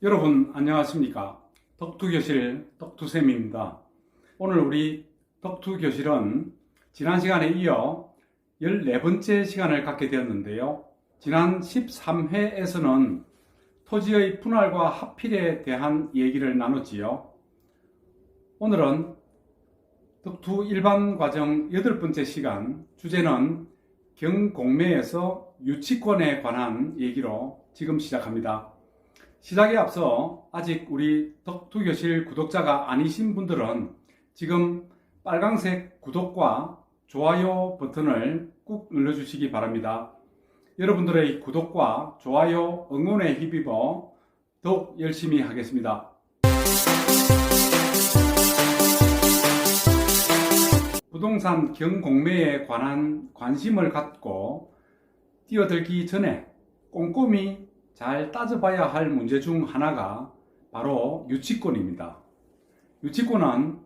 여러분 안녕하십니까? 덕투교실 덕투쌤입니다. 오늘 우리 덕투교실은 지난 시간에 이어 14번째 시간을 갖게 되었는데요. 지난 13회에서는 토지의 분할과 합필에 대한 얘기를 나눴지요. 오늘은 덕투 일반과정 8번째 시간, 주제는 경공매에서 유치권에 관한 얘기로 지금 시작합니다. 시작에 앞서 아직 우리 덕투교실 구독자가 아니신 분들은 지금 빨강색 구독과 좋아요 버튼을 꾹 눌러주시기 바랍니다. 여러분들의 구독과 좋아요 응원에 힘입어 더욱 열심히 하겠습니다. 부동산 경공매에 관한 관심을 갖고 뛰어들기 전에 꼼꼼히 잘 따져봐야 할 문제 중 하나가 바로 유치권입니다. 유치권은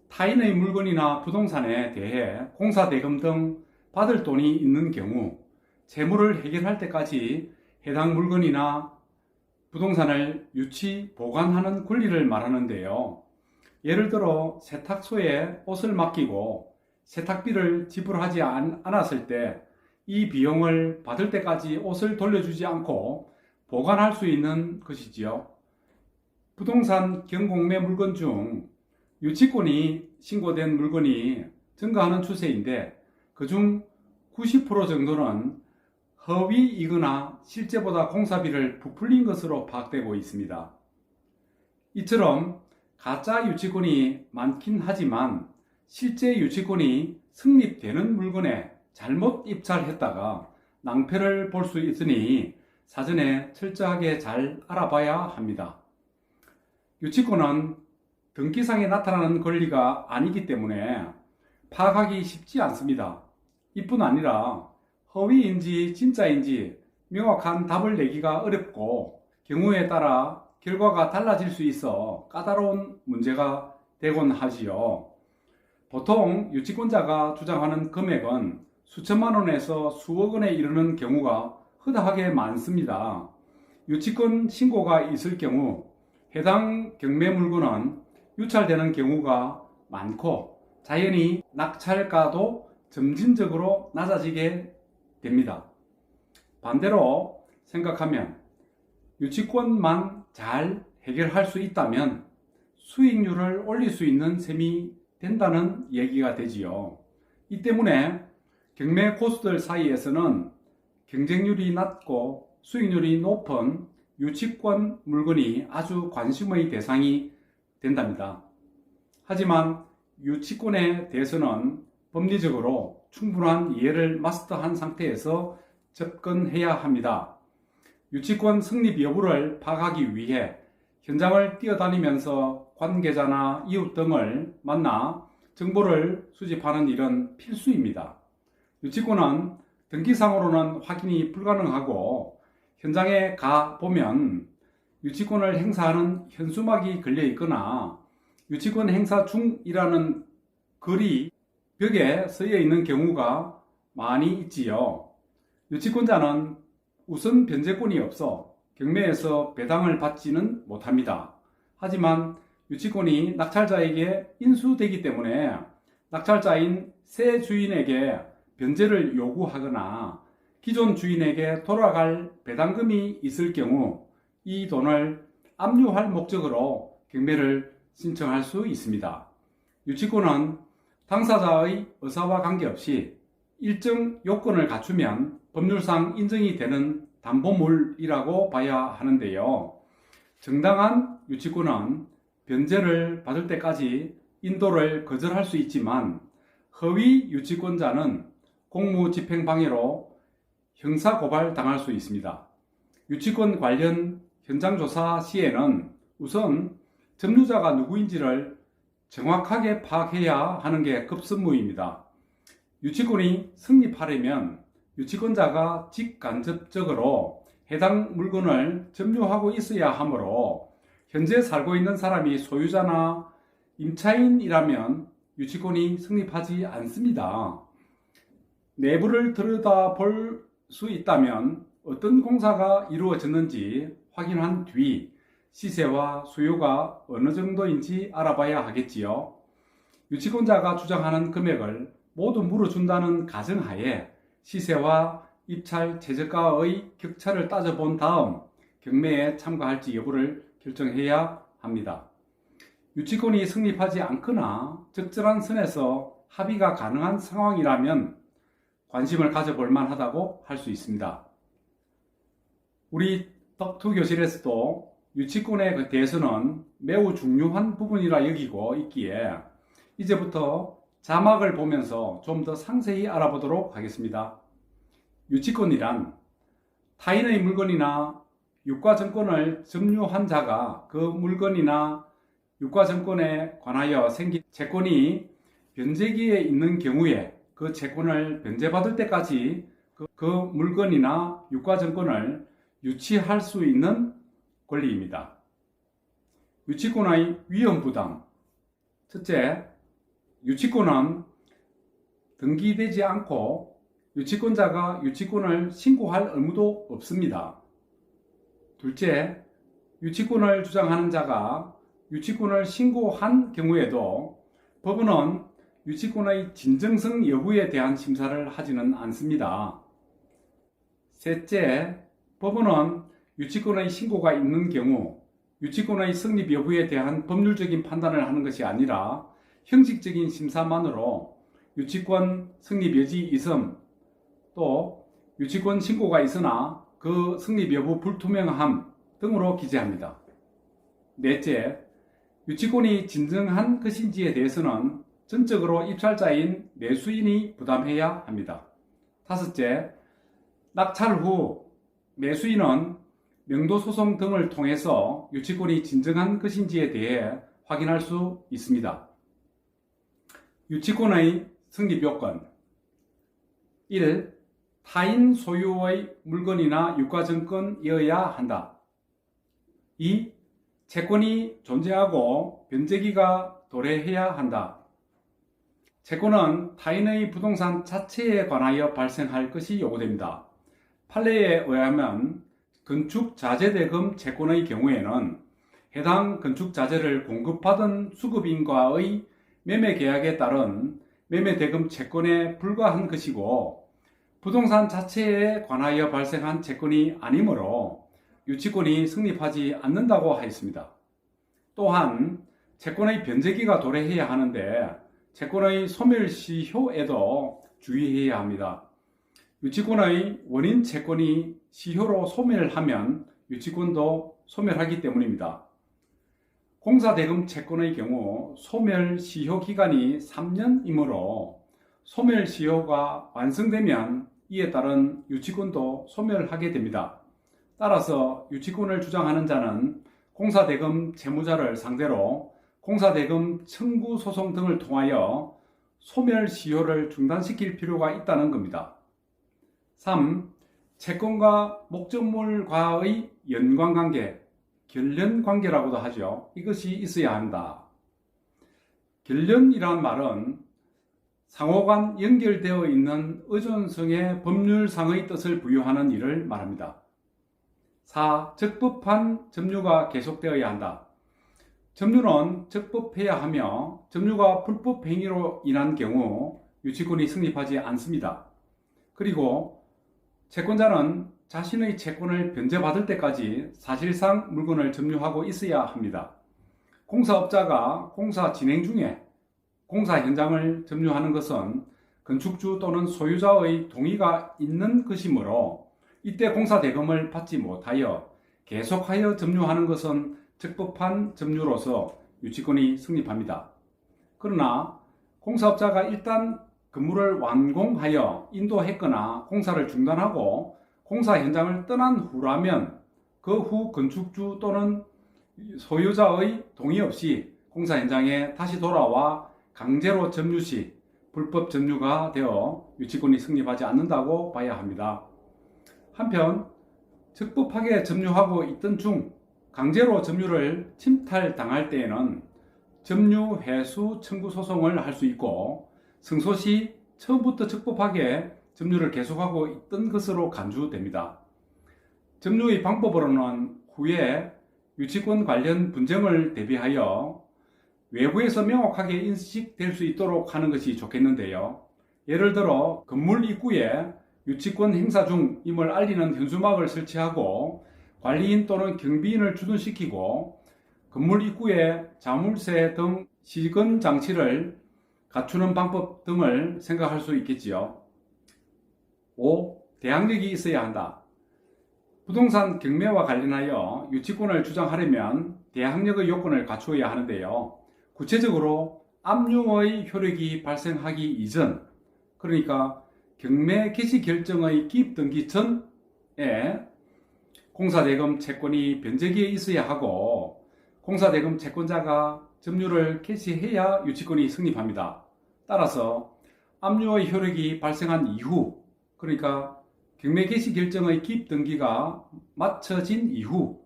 타인의 물건이나 부동산에 대해 공사대금 등 받을 돈이 있는 경우 채무를 해결할 때까지 해당 물건이나 부동산을 유치, 보관하는 권리를 말하는데요. 예를 들어 세탁소에 옷을 맡기고 세탁비를 지불하지 않았을 때 이 비용을 받을 때까지 옷을 돌려주지 않고 보관할 수 있는 것이지요. 부동산 경공매 물건 중 유치권이 신고된 물건이 증가하는 추세인데 그중 90% 정도는 허위이거나 실제보다 공사비를 부풀린 것으로 파악되고 있습니다. 이처럼 가짜 유치권이 많긴 하지만 실제 유치권이 성립되는 물건에 잘못 입찰했다가 낭패를 볼 수 있으니 사전에 철저하게 잘 알아봐야 합니다. 유치권은 등기상에 나타나는 권리가 아니기 때문에 파악하기 쉽지 않습니다. 이뿐 아니라 허위인지 진짜인지 명확한 답을 내기가 어렵고 경우에 따라 결과가 달라질 수 있어 까다로운 문제가 되곤 하지요. 보통 유치권자가 주장하는 금액은 수천만 원에서 수억 원에 이르는 경우가 허다하게 많습니다. 유치권 신고가 있을 경우 해당 경매 물건은 유찰되는 경우가 많고 자연히 낙찰가도 점진적으로 낮아지게 됩니다. 반대로 생각하면 유치권만 잘 해결할 수 있다면 수익률을 올릴 수 있는 셈이 된다는 얘기가 되지요. 이 때문에 경매 고수들 사이에서는 경쟁률이 낮고 수익률이 높은 유치권 물건이 아주 관심의 대상이 된답니다. 하지만 유치권에 대해서는 법리적으로 충분한 이해를 마스터한 상태에서 접근해야 합니다. 유치권 성립 여부를 파악하기 위해 현장을 뛰어다니면서 관계자나 이웃 등을 만나 정보를 수집하는 일은 필수입니다. 유치권은 등기상으로는 확인이 불가능하고 현장에 가 보면 유치권을 행사하는 현수막이 걸려 있거나 유치권 행사 중이라는 글이 벽에 쓰여 있는 경우가 많이 있지요. 유치권자는 우선 변제권이 없어 경매에서 배당을 받지는 못합니다. 하지만 유치권이 낙찰자에게 인수되기 때문에 낙찰자인 새 주인에게 변제를 요구하거나 기존 주인에게 돌아갈 배당금이 있을 경우 이 돈을 압류할 목적으로 경매를 신청할 수 있습니다. 유치권은 당사자의 의사와 관계없이 일정 요건을 갖추면 법률상 인정이 되는 담보물이라고 봐야 하는데요. 정당한 유치권은 변제를 받을 때까지 인도를 거절할 수 있지만 허위 유치권자는 공무집행방해로 형사고발 당할 수 있습니다. 유치권 관련 현장조사 시에는 우선 점유자가 누구인지를 정확하게 파악해야 하는 게 급선무입니다. 유치권이 성립하려면 유치권자가 직간접적으로 해당 물건을 점유하고 있어야 하므로 현재 살고 있는 사람이 소유자나 임차인이라면 유치권이 성립하지 않습니다. 내부를 들여다볼 수 있다면 어떤 공사가 이루어졌는지 확인한 뒤 시세와 수요가 어느 정도인지 알아봐야 하겠지요. 유치권자가 주장하는 금액을 모두 물어준다는 가정하에 시세와 입찰 최저가의 격차를 따져본 다음 경매에 참가할지 여부를 결정해야 합니다. 유치권이 성립하지 않거나 적절한 선에서 합의가 가능한 상황이라면 관심을 가져볼 만하다고 할 수 있습니다. 우리 덕투교실에서도 유치권에 대해서는 매우 중요한 부분이라 여기고 있기에 이제부터 자막을 보면서 좀 더 상세히 알아보도록 하겠습니다. 유치권이란 타인의 물건이나 유가증권을 점유한 자가 그 물건이나 유가증권에 관하여 생긴 채권이 변제기에 있는 경우에 그 채권을 변제받을 때까지 그 물건이나 유가증권을 유치할 수 있는 권리입니다. 유치권의 위험부담. 첫째, 유치권은 등기되지 않고 유치권자가 유치권을 신고할 의무도 없습니다. 둘째, 유치권을 주장하는 자가 유치권을 신고한 경우에도 법원은 유치권의 진정성 여부에 대한 심사를 하지는 않습니다. 셋째, 법원은 유치권의 신고가 있는 경우 유치권의 성립 여부에 대한 법률적인 판단을 하는 것이 아니라 형식적인 심사만으로 유치권 성립 여지 있음, 또 유치권 신고가 있으나 그 성립 여부 불투명함 등으로 기재합니다. 넷째, 유치권이 진정한 것인지에 대해서는 전적으로 입찰자인 매수인이 부담해야 합니다. 다섯째, 낙찰 후 매수인은 명도소송 등을 통해서 유치권이 진정한 것인지에 대해 확인할 수 있습니다. 유치권의 성립 요건 1. 타인 소유의 물건이나 유가증권이어야 한다. 2. 채권이 존재하고 변제기가 도래해야 한다. 채권은 타인의 부동산 자체에 관하여 발생할 것이 요구됩니다. 판례에 의하면 건축자재대금 채권의 경우에는 해당 건축자재를 공급받은 수급인과의 매매계약에 따른 매매대금 채권에 불과한 것이고 부동산 자체에 관하여 발생한 채권이 아니므로 유치권이 성립하지 않는다고 하였습니다. 또한 채권의 변제기가 도래해야 하는데 채권의 소멸시효에도 주의해야 합니다. 유치권의 원인 채권이 시효로 소멸하면 유치권도 소멸하기 때문입니다. 공사대금 채권의 경우 소멸시효 기간이 3년이므로 소멸시효가 완성되면 이에 따른 유치권도 소멸하게 됩니다. 따라서 유치권을 주장하는 자는 공사대금 채무자를 상대로 공사대금 청구 소송 등을 통하여 소멸시효를 중단시킬 필요가 있다는 겁니다. 3. 채권과 목적물과의 연관관계, 결련관계라고도 하죠. 이것이 있어야 한다. 결련이란 말은 상호간 연결되어 있는 의존성의 법률상의 뜻을 부여하는 일을 말합니다. 4. 적법한 점유가 계속되어야 한다. 점유는 적법해야 하며 점유가 불법 행위로 인한 경우 유치권이 성립하지 않습니다. 그리고 채권자는 자신의 채권을 변제받을 때까지 사실상 물건을 점유하고 있어야 합니다. 공사업자가 공사 진행 중에 공사 현장을 점유하는 것은 건축주 또는 소유자의 동의가 있는 것이므로 이때 공사대금을 받지 못하여 계속하여 점유하는 것은 적법한 점유로서 유치권이 성립합니다. 그러나 공사업자가 일단 건물을 완공하여 인도했거나 공사를 중단하고 공사 현장을 떠난 후라면 그 후 건축주 또는 소유자의 동의 없이 공사 현장에 다시 돌아와 강제로 점유 시 불법 점유가 되어 유치권이 성립하지 않는다고 봐야 합니다. 한편 적법하게 점유하고 있던 중 강제로 점유를 침탈당할 때에는 점유 회수 청구 소송을 할 수 있고 승소 시 처음부터 적법하게 점유를 계속하고 있던 것으로 간주됩니다. 점유의 방법으로는 후에 유치권 관련 분쟁을 대비하여 외부에서 명확하게 인식될 수 있도록 하는 것이 좋겠는데요. 예를 들어 건물 입구에 유치권 행사 중임을 알리는 현수막을 설치하고 관리인 또는 경비인을 주둔시키고 건물 입구에 자물쇠 등 시건 장치를 갖추는 방법 등을 생각할 수 있겠지요. 5. 대항력이 있어야 한다. 부동산 경매와 관련하여 유치권을 주장하려면 대항력의 요건을 갖추어야 하는데요. 구체적으로 압류의 효력이 발생하기 이전, 그러니까 경매 개시 결정의 기입 등기 전에 공사대금 채권이 변제기에 있어야 하고 공사대금 채권자가 점유를 개시해야 유치권이 성립합니다. 따라서 압류의 효력이 발생한 이후, 그러니까 경매 개시 결정의 기입 등기가 마쳐진 이후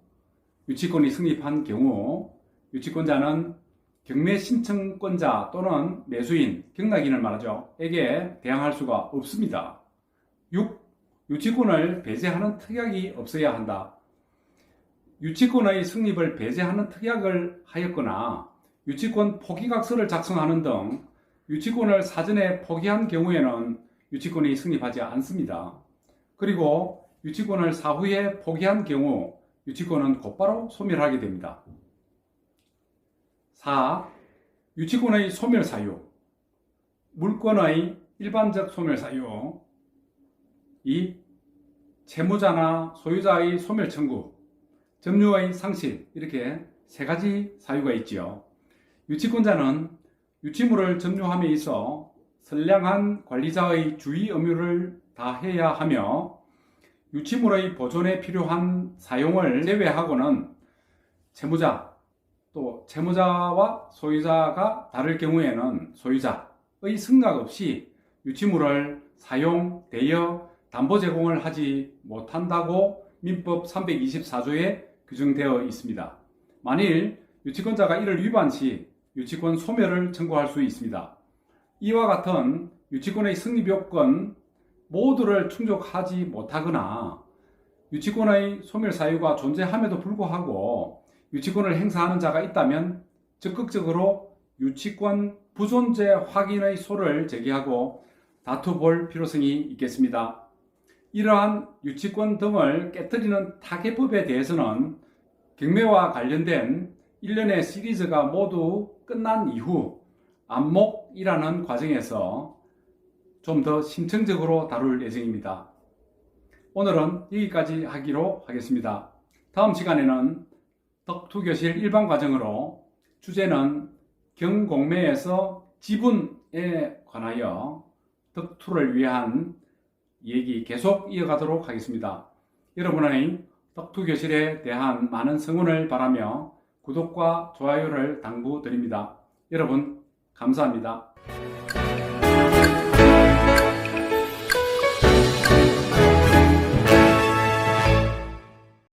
유치권이 성립한 경우 유치권자는 경매 신청권자 또는 매수인, 경락인을 말하죠. 에게 대항할 수가 없습니다. 6. 유치권을 배제하는 특약이 없어야 한다. 유치권의 성립을 배제하는 특약을 하였거나 유치권 포기각서를 작성하는 등 유치권을 사전에 포기한 경우에는 유치권이 성립하지 않습니다. 그리고 유치권을 사후에 포기한 경우 유치권은 곧바로 소멸하게 됩니다. 4. 유치권의 소멸 사유. 물권의 일반적 소멸 사유. 2. 채무자나 소유자의 소멸 청구, 점유의 상실, 이렇게 세 가지 사유가 있지요. 유치권자는 유치물을 점유함에 있어 선량한 관리자의 주의 의무를 다해야 하며 유치물의 보존에 필요한 사용을 제외하고는 채무자, 또 채무자와 소유자가 다를 경우에는 소유자의 승낙 없이 유치물을 사용, 대여, 담보 제공을 하지 못한다고 민법 324조에 규정되어 있습니다. 만일 유치권자가 이를 위반 시 유치권 소멸을 청구할 수 있습니다. 이와 같은 유치권의 성립 요건 모두를 충족하지 못하거나 유치권의 소멸 사유가 존재함에도 불구하고 유치권을 행사하는 자가 있다면 적극적으로 유치권 부존재 확인의 소를 제기하고 다투볼 필요성이 있겠습니다. 이러한 유치권 등을 깨트리는 타개법에 대해서는 경매와 관련된 일련의 시리즈가 모두 끝난 이후 안목이라는 과정에서 좀 더 심층적으로 다룰 예정입니다. 오늘은 여기까지 하기로 하겠습니다. 다음 시간에는 덕투교실 일반 과정으로 주제는 경공매에서 지분에 관하여 덕투를 위한 얘기 계속 이어가도록 하겠습니다. 여러분의 덕투교실에 대한 많은 성원을 바라며 구독과 좋아요를 당부드립니다. 여러분 감사합니다.